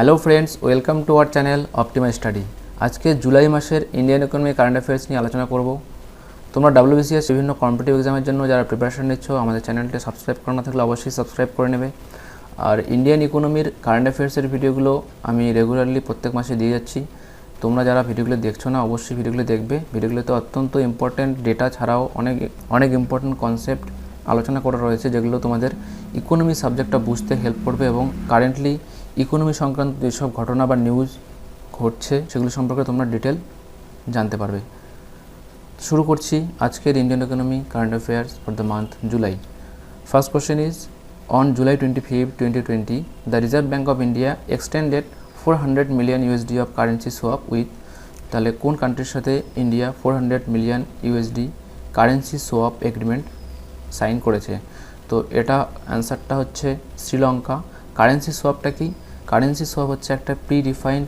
Hello friends, welcome to our channel optimize study. আজকে July মাসের Indian economy current affairs নিয়ে আলোচনা করব। তোমরা WBCS বিভিন্ন কম্পিটিটিভ এক্সামের জন্য যারা প্রিপারেশন নিচ্ছ, আমাদের চ্যানেলটি সাবস্ক্রাইব করা না থাকলে অবশ্যই সাবস্ক্রাইব করে নেবে। আর ইন্ডিয়ান ইকোনমির কারেন্ট অ্যাফেয়ার্সের ভিডিওগুলো আমি রেগুলারলি প্রত্যেক মাসে দিয়ে যাচ্ছি। তোমরা যারা ভিডিওগুলো দেখছো না, অবশ্যই ভিডিওগুলো দেখবে। ভিডিওগুলোতে অত্যন্ত ইম্পর্ট্যান্ট ডেটা ছাড়াও অনেক ইম্পর্ট্যান্ট কনসেপ্ট আলোচনা করা রয়েছে, যেগুলো তোমাদের ইকোনমি সাবজেক্টটা বুঝতে হেল্প করবে এবং কারেন্টলি ইকোনমি সংক্রান্ত যেসব ঘটনা বা নিউজ ঘটছে সেগুলো সম্পর্কে তোমরা ডিটেল জানতে পারবে। শুরু করছি আজকের Indian economy current affairs for the month July. First question is, on July 25, 2020, the Reserve Bank of India extended 400 million USD of currency swap with, তাহলে কোন কান্ট্রির সাথে India 400 million USD currency swap agreement sign করেছে? তো এটা অ্যান্সারটা হচ্ছে Sri Lanka. Currency সোয়াপটা কি? কারেন্সি সোয়াপ হচ্ছে একটা প্রি-ডিফাইন্ড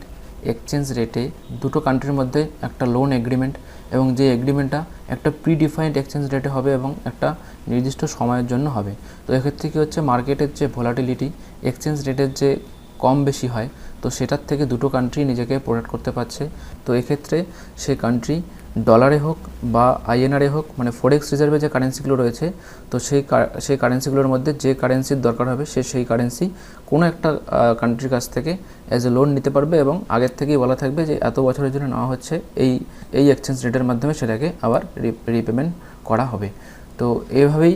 এক্সচেঞ্জ রেটে দুটো কান্ট্রির মধ্যে একটা লোন এগ্রিমেন্ট, এবং যে এগ্রিমেন্টটা একটা প্রি-ডিফাইন্ড এক্সচেঞ্জ রেটে হবে এবং একটা নির্দিষ্ট সময়ের জন্য হবে। তো এক্ষেত্রে কী হচ্ছে, মার্কেটের যে ভোলাটিলিটি, এক্সচেঞ্জ রেটের যে কম বেশি হয়, তো সেটার থেকে দুটো কান্ট্রি নিজেকে প্রোটেক্ট করতে পারছে। তো এক্ষেত্রে সে কান্ট্রি ডলারে হোক বা INR হোক, মানে ফরেক্স রিজার্ভে যে কারেন্সিগুলো রয়েছে, তো সেই কারেন্সিগুলোর মধ্যে যে কারেন্সির দরকার হবে সেই কারেন্সি কোনো একটা কান্ট্রির কাছ থেকে অ্যাজ এ লোন নিতে পারবে, এবং আগের থেকেই বলা থাকবে যে এত বছরের জন্য নেওয়া হচ্ছে, এই এক্সচেঞ্জ রেটের মাধ্যমে সেটাকে আবার রিপেমেন্ট করা হবে। তো এইভাবেই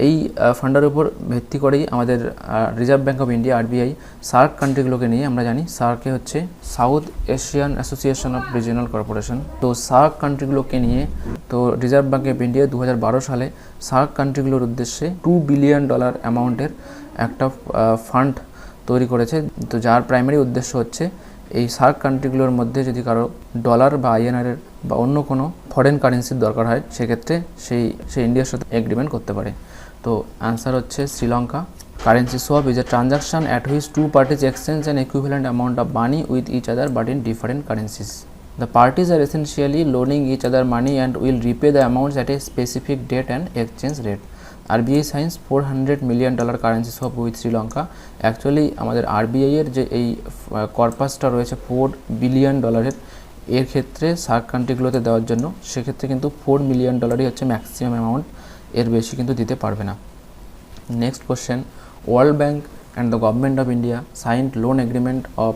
এই ফান্ডের উপর ভিত্তি করেই আমাদের reserve bank of India RBI SAARC কান্ট্রিগুলোকে নিয়ে, আমরা জানি সার্কে হচ্ছে South Asian Association of Regional Corporation, তো সার্ক কান্ট্রিগুলোকে নিয়ে তো রিজার্ভ ব্যাঙ্ক অফ ইন্ডিয়া 2012 সালে সার্ক কান্ট্রিগুলোর উদ্দেশ্যে $2 বিলিয়ন অ্যামাউন্টের একটা ফান্ড তৈরি করেছে। তো যার প্রাইমারি উদ্দেশ্য হচ্ছে এই সার্ক কান্ট্রিগুলোর মধ্যে যদি কারো ডলার বা INR বা অন্য কোনো ফরেন কারেন্সির দরকার হয়, সেক্ষেত্রে সেই ইন্ডিয়ার সাথে এগ্রিমেন্ট করতে পারে। তো অ্যান্সার হচ্ছে Sri Lanka. Currency swap is a transaction at which two parties exchange an equivalent amount of money with each other but in different currencies. The parties are essentially loaning each other money and will repay the amounts at a specific date and exchange rate. RBI signs $400 million currency swap with Sri Lanka. Actually আমাদের RBI এর যে এই কর্পাসটা রয়েছে $4 billion, এর ক্ষেত্রে SAARC কান্ট্রিগুলোতে দেওয়ার জন্য, সেক্ষেত্রে কিন্তু $4 মিলিয়ন হচ্ছে ম্যাক্সিমাম অ্যামাউন্ট, এর বেশি কিন্তু দিতে পারবে না। Next question, world bank and the government of India signed loan agreement of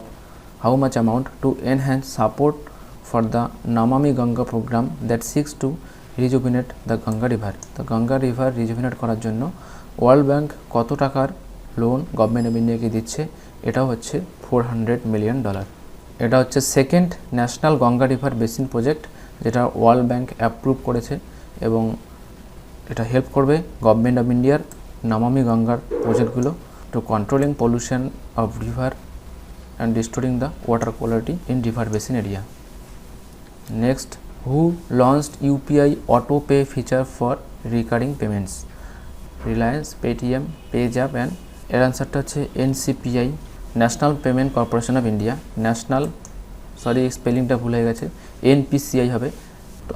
how much amount to enhance support for the Namami Ganga programme that seeks to rejuvenate the Ganga river. তো Ganga river rejuvenate করার জন্য world bank কত টাকার loan government of ইন্ডিয়াকে দিচ্ছে? এটাও হচ্ছে $400 million. এটা হচ্ছে second national Ganga river basin project, যেটা ওয়ার্ল্ড ব্যাঙ্ক অ্যাপ্রুভ করেছে, এবং এটা হেল্প করবে গভর্নমেন্ট অফ ইন্ডিয়ার নামামি গঙ্গার প্রজেক্টগুলো to controlling pollution of river and restoring the water quality in river basin area. Next, who launched UPI auto pay feature for recurring payments? Reliance, Paytm, PayZapp and এর অ্যান্সারটা হচ্ছে NCPI, National Payment Corporation of India. স্পেলিংটা ভুল হয়ে গেছে, NPCI হবে। তো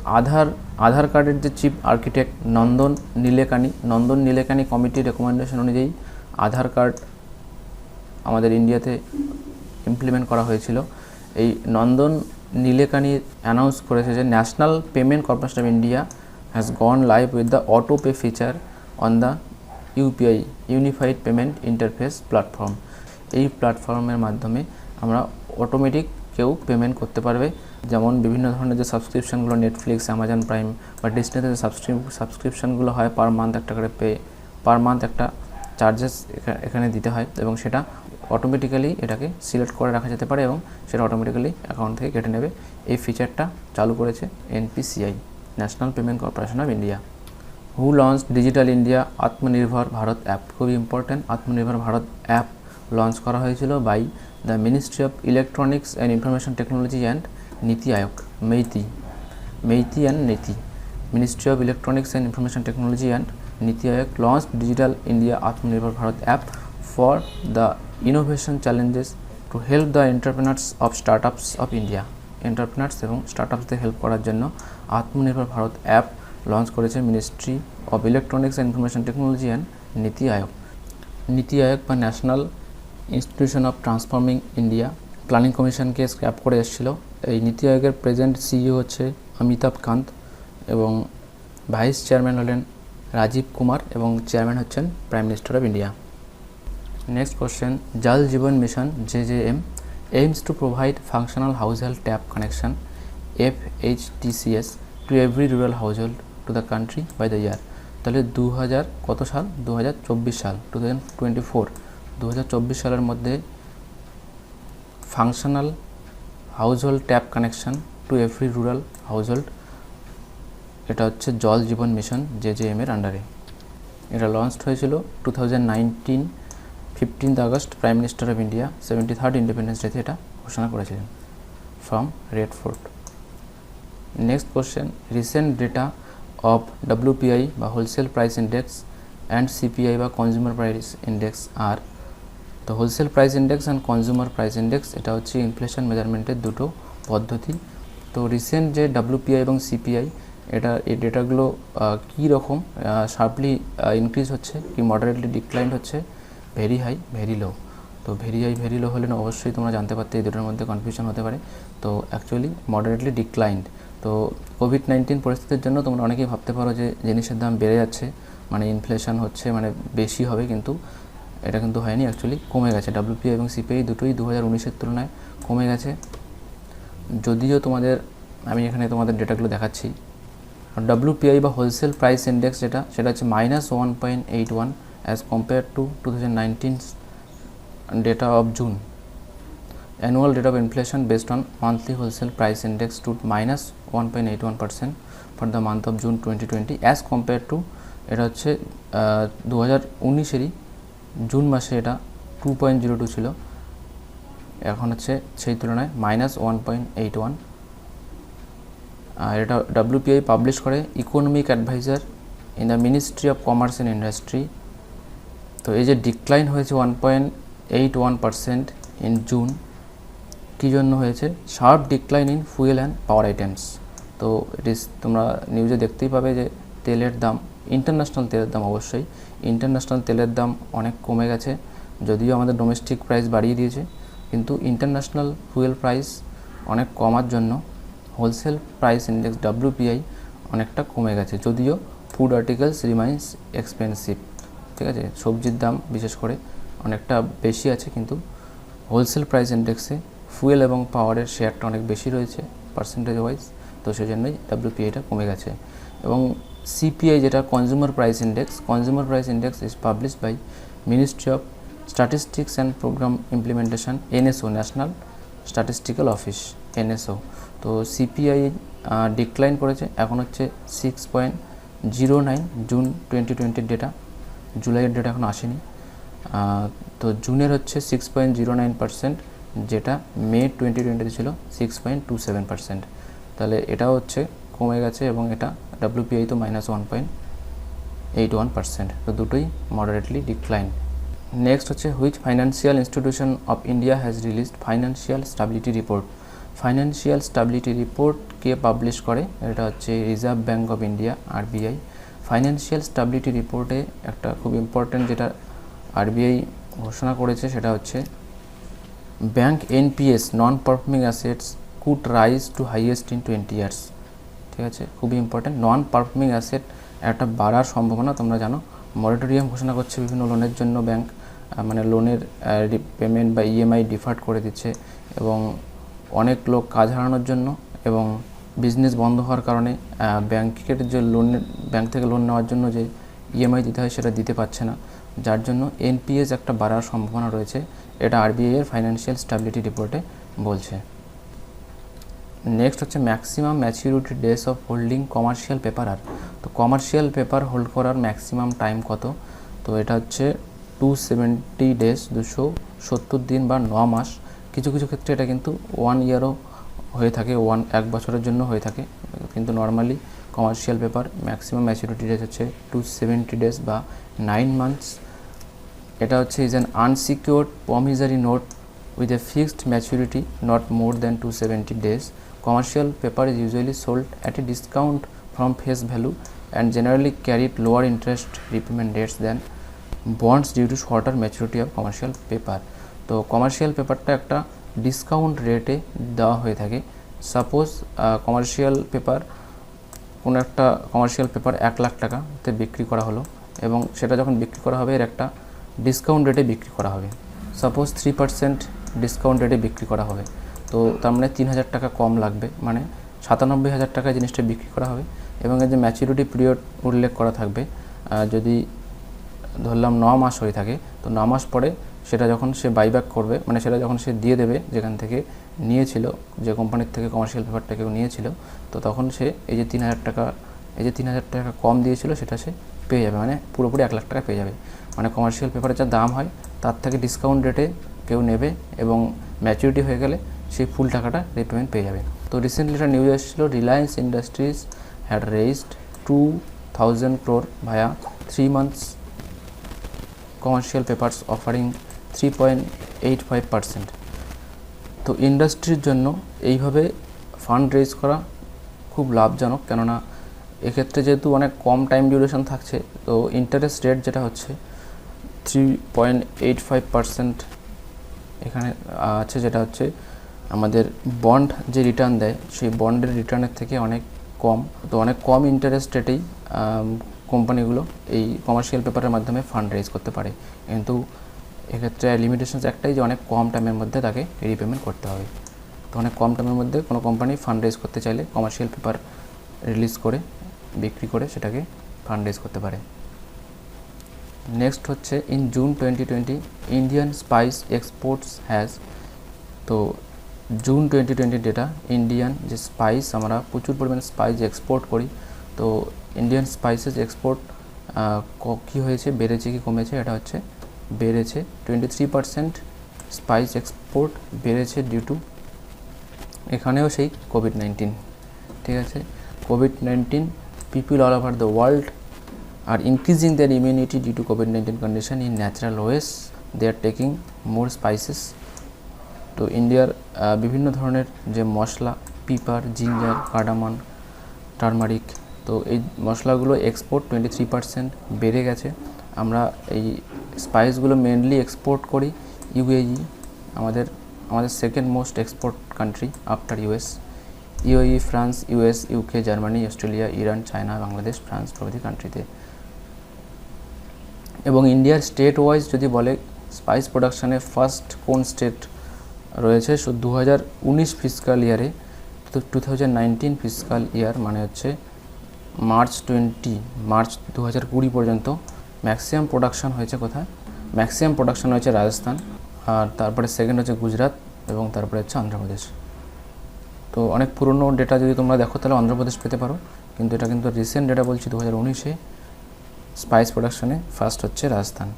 আধার কার্ডের যে চিফ আর্কিটেক্ট নন্দন নীলেকানি কমিটির রেকমেন্ডেশন অনুযায়ী আধার কার্ড আমাদের ইন্ডিয়াতে ইমপ্লিমেন্ট করা হয়েছিল। এই নন্দন নীলেকানি অ্যানাউন্স করেছে যে national Payment Corporation of India has gone live with the auto pay feature on the UPI unified payment interface platform. এই প্ল্যাটফর্মের মাধ্যমে আমরা অটোমেটিক কেউ পেমেন্ট করতে পারবে, যেমন বিভিন্ন ধরনের যে সাবস্ক্রিপশানগুলো নেটফ্লিক্স, অ্যামাজন প্রাইম বা ডিসনিতে যে সাবস্ক্রিপশানগুলো হয়, পার মান্থ একটা চার্জেস এখানে দিতে হয়, এবং সেটা অটোমেটিক্যালি এটাকে সিলেক্ট করে রাখা যেতে পারে এবং সেটা অটোমেটিক্যালি অ্যাকাউন্ট থেকে কেটে নেবে। এই ফিচারটা চালু করেছে NPCI, national Payment Corporation of India. Who launch digital India Atmanirbhar Bharat app? খুবই ইম্পর্ট্যান্ট, আত্মনির্ভর ভারত অ্যাপ লঞ্চ করা হয়েছিল by the ministry of electronics and information technology and NITI Aayog, MeitY and NITI. Ministry of electronics and information technology and NITI Aayog launch digital India Atmanirbhar Bharat app for the innovation challenges to help the entrepreneurs of startups of India. Entrepreneurs এবং স্টার্টআপসদের help করার জন্য Atmanirbhar Bharat app launch করেছে ministry of electronics and information technology and NITI Aayog. NITI Aayog বা national institution of transforming India planning কমিশনকে scrap করে এসেছিল। এই নীতি আয়োগের প্রেজেন্ট সিইও হচ্ছে অমিতাভ কান্ত এবং ভাইস চেয়ারম্যান হলেন রাজীব কুমার এবং চেয়ারম্যান হচ্ছেন prime minister of India. Next question, জল জীবন mission JJM aims to provide functional household tap connection FHTCS to every rural household to the country by the year। তাহলে 2000 কত সাল, 2024 সাল, 2024 সালের মধ্যে functional household tap connection to every rural household, এটা হচ্ছে জল জীবন মিশন JJM এর আন্ডারে। এটা লঞ্চড হয়েছিল 2019 15 August. Prime minister of India 73rd independence ডেতে এটা ঘোষণা করেছিলেন from red fort. Next question, recent data of WPI বা wholesale price index and CPI বা কনজিউমার প্রাইস ইন্ডেক্স আর। তো wholesale price index and consumer price index এটা হচ্ছে inflation মেজারমেন্টের দুটো পদ্ধতি। তো রিসেন্ট যে WPI এবং CPI এটা এই ডেটাগুলো কী রকম শার্পলি ইনক্রিজ হচ্ছে কি মডারেটলি ডিক্লাইন হচ্ছে, ভেরি হাই ভেরি লো। তো ভেরি হাই ভেরি লো হলে না অবশ্যই তোমরা জানতে পারতে এই দুটোর মধ্যে কনফিউশন হতে পারে। তো অ্যাকচুয়ালি মডারেটলি ডিক্লাইন্ড। তো কোভিড-19 পরিস্থিতির জন্য তোমরা অনেকেই ভাবতে পারো যে জিনিসের দাম বেড়ে যাচ্ছে, মানে ইনফ্লেশন হচ্ছে, মানে বেশি হবে, কিন্তু এটা কিন্তু হয়নি, অ্যাকচুয়ালি কমে গেছে। WPI এবং CPI দুটোই 2019-এর তুলনায় কমে গেছে। যদিও আমি এখানে তোমাদের ডেটাগুলো দেখাচ্ছি। WPI বা হোলসেল প্রাইস ইন্ডেক্স সেটা হচ্ছে -1.81 as compared to 2019 data of June. Annual rate of inflation based on monthly wholesale price index stood -1.81% for the month of June 2020 as compared to এটা হচ্ছে 2019-এরই জুন মাসে এটা 2.02 ছিল, এখন হচ্ছে সেই তুলনায় -1.81। আর এটা WPI পাবলিশ করে economic adviser in the ministry of commerce and industry. তো এই যে ডিক্লাইন হয়েছে 1.81% ইন জুন, কী জন্য হয়েছে? Sharp decline in fuel and power items. তো তোমরা নিউজে দেখতেই পাবে যে তেলের দাম, ইন্টারন্যাশনাল তেলের দাম, অবশ্যই ইন্টারন্যাশনাল তেলের দাম অনেক কমে গেছে। যদিও আমাদের ডোমেস্টিক প্রাইস বাড়িয়ে দিয়েছে, কিন্তু ইন্টারন্যাশনাল ফুয়েল প্রাইস অনেক কমার জন্য হোলসেল প্রাইস ইন্ডেক্স WPI অনেকটা কমে গেছে। যদিও ফুড আর্টিকেলস রিমাইন্স এক্সপেন্সিভ, ঠিক আছে, সবজির দাম বিশেষ করে অনেকটা বেশি আছে, কিন্তু হোলসেল প্রাইস ইন্ডেক্সে ফুয়েল এবং পাওয়ারের শেয়ারটা অনেক বেশি রয়েছে পার্সেন্টেজ ওয়াইজ, তো সেজন্যই WPIটা কমে গেছে। এবং CPI যেটা consumer price index is published by ministry of statistics and programme implementation NSO, national statistical office NSO। তো CPI ডিক্লাইন করেছে, এখন হচ্ছে 6.09 জুন 2020 ডেটা, জুলাইয়ের ডেটা এখন আসেনি। তো জুনের হচ্ছে 6.09%, যেটা মে 2020 ছিল 6.27%। তাহলে এটাও হচ্ছে কমে গেছে এবং এটা WPI তো -1.81%, তো দুটোই মডারেটলি ডিক্লাইন। নেক্সট হচ্ছে which financial institution of India has released financial stability report. Financial stability report K publish করে? এটা হচ্ছে reserve bank of India RBI। Financial stability রিপোর্টে একটা খুব ইম্পর্ট্যান্ট যেটা RBI ঘোষণা করেছে সেটা হচ্ছে bank NPS non performing assets could rise to highest in 20 years. ঠিক আছে, খুবই ইম্পর্ট্যান্ট। নন পারফর্মিং অ্যাসেট একটা বাড়ার সম্ভাবনা, তোমরা জানো মরাটোরিয়াম ঘোষণা করছে বিভিন্ন লোনের জন্য ব্যাঙ্ক, মানে লোনের পেমেন্ট বা EMI ডিফার্ট করে দিচ্ছে, এবং অনেক লোক কাজ হারানোর জন্য এবং বিজনেস বন্ধ হওয়ার কারণে ব্যাংকের যে ব্যাংক থেকে লোন নেওয়ার জন্য যে EMI দিতে হয় সেটা দিতে পারছে না, যার জন্য NPS একটা বাড়ার সম্ভাবনা রয়েছে, এটা RBI এর ফাইন্যান্সিয়াল স্ট্যাবিলিটি রিপোর্টে বলছে। নেক্সট হচ্ছে maximum maturity days of holding commercial paper আর। তো কমার্শিয়াল পেপার হোল্ড করার ম্যাক্সিমাম টাইম কত? তো এটা হচ্ছে 270 ডেজ, 270 দিন বা 9 মাস। কিছু কিছু ক্ষেত্রে এটা কিন্তু 1 ইয়ারও হয়ে থাকে, 1 বছরের জন্য হয়ে থাকে, কিন্তু normally commercial paper maximum maturity days হচ্ছে 270 ডেজ বা 9 মান্থস। এটা হচ্ছে is an unsecured promissory note with a fixed maturity not more than 270 days. Commercial paper is usually sold at a discount from face value and generally carried lower interest repayment dates than bonds due to shorter maturity of commercial paper. তো commercial পেপারটা একটা discount রেটে দেওয়া হয়ে থাকে। Suppose commercial paper, কোনো একটা commercial paper 1 lakh টাকাতে বিক্রি করা হলো এবং সেটা যখন বিক্রি করা হবে এর একটা ডিসকাউন্ট রেটে বিক্রি করা হবে। সাপোজ 3% ডিসকাউন্ট রেটে বিক্রি করা হবে, তো তার মানে 3,000 টাকা কম লাগবে, মানে 97,000 টাকায় জিনিসটা বিক্রি করা হবে। এবং এর যে ম্যাচুরিটি পিরিয়ড উল্লেখ করা থাকবে, যদি ধরলাম 9 মাস হয়ে থাকে, তো 9 মাস পরে সেটা যখন সে বাইব্যাক করবে, মানে সেটা যখন সে দিয়ে দেবে যেখান থেকে নিয়েছিল, যে কোম্পানির থেকে কমার্শিয়াল পেপারটা কেউ নিয়েছিল, তো তখন সে এই যে 3,000 টাকা কম দিয়েছিল সেটা সে পেয়ে যাবে, মানে পুরোপুরি 1 লাখ টাকা পেয়ে যাবে। মানে কমার্শিয়াল পেপারের যা দাম হয় তার থেকে ডিসকাউন্ট রেটে কেউ নেবে এবং ম্যাচুরিটি হয়ে গেলে সেই ফুল টাকাটা রিপেমেন্ট পেয়ে যাবে। তো রিসেন্টলি একটা নিউজ এসেছিলো, Reliance industries had raised 2,000 crore via 3 months commercial papers offering 3.85%। তো ইন্ডাস্ট্রির জন্য এইভাবে ফান্ড রেজ করা খুব লাভজনক, কেননা এক্ষেত্রে যেহেতু অনেক কম টাইম ডিউরেশন থাকছে, তো ইন্টারেস্ট রেট যেটা হচ্ছে 3.85% এখানে আছে, যেটা হচ্ছে আমাদের বন্ড যে রিটার্ন দেয় সেই বন্ডের রিটার্নের থেকে অনেক কম। তো অনেক কম ইন্টারেস্ট রেটেই কোম্পানিগুলো এই কমার্শিয়াল পেপারের মাধ্যমে ফান্ড রেজ করতে পারে, কিন্তু এক্ষেত্রে লিমিটেশনস একটাই যে অনেক কম টাইমের মধ্যে তাকে রিপেমেন্ট করতে হবে। তো অনেক কম টাইমের মধ্যে কোনো কোম্পানি ফান্ড রেজ করতে চাইলে কমার্শিয়াল পেপার রিলিজ করে বিক্রি করে সেটাকে ফান্ড রেজ করতে পারে। নেক্সট হচ্ছে in June 2020 Indian spice exports has, তো জুন 2020 ডেটা, ইন্ডিয়ান যে স্পাইস, আমরা প্রচুর পরিমাণে স্পাইস এক্সপোর্ট করি, তো ইন্ডিয়ান স্পাইসেস এক্সপোর্ট কী হয়েছে, বেড়েছে কি কমেছে, এটা হচ্ছে বেড়েছে। 23% স্পাইস এক্সপোর্ট বেড়েছে ডিউ টু, এখানেও সেই কোভিড-19, ঠিক আছে। COVID-19 people all over the world are increasing their immunity due to COVID-19 condition in natural ways. They are taking more spices. তো ইন্ডিয়ার বিভিন্ন ধরনের যে মশলা, পিপার, জিঞ্জার, কার্ডামন, টারমারিক, তো এই মশলাগুলো এক্সপোর্ট 23% বেড়ে গেছে। আমরা এই স্পাইসগুলো মেনলি এক্সপোর্ট করি ইউএই, আমাদের second most export country after US. UAE, France, US, UK, Germany, Australia, Iran, China, Bangladesh, France প্রভৃতি কান্ট্রিতে। এবং ইন্ডিয়ার স্টেট ওয়াইজ যদি বলে স্পাইস প্রোডাকশানে ফার্স্ট কোন স্টেট রয়েছে, 2019 ফিসকাল ইয়ারে, তো 2019 ফিসকাল ইয়ার মানে হচ্ছে মার্চ 2020 পর্যন্ত ম্যাক্সিমাম প্রোডাকশান হয়েছে কোথায়, ম্যাক্সিমাম প্রোডাকশান হয়েছে রাজস্থান, আর তারপরে সেকেন্ড হচ্ছে গুজরাট এবং তারপরে হচ্ছে অন্ধ্রপ্রদেশ। তো অনেক পুরনো ডেটা যদি তোমরা দেখো তাহলে অন্ধ্রপ্রদেশ পেতে পারো, কিন্তু এটা কিন্তু রিসেন্ট ডেটা বলছি 2019-এ স্পাইস প্রোডাকশানে ফার্স্ট হচ্ছে রাজস্থান।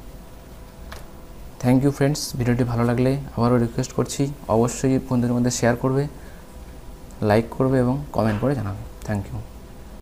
থ্যাংক ইউ ফ্রেন্ডস, ভিডিওটি ভালো লাগলে আবারও রিকোয়েস্ট করছি অবশ্যই বন্ধুদের মধ্যে শেয়ার করবে, লাইক করবে এবং কমেন্ট করে জানাবে। Thank you.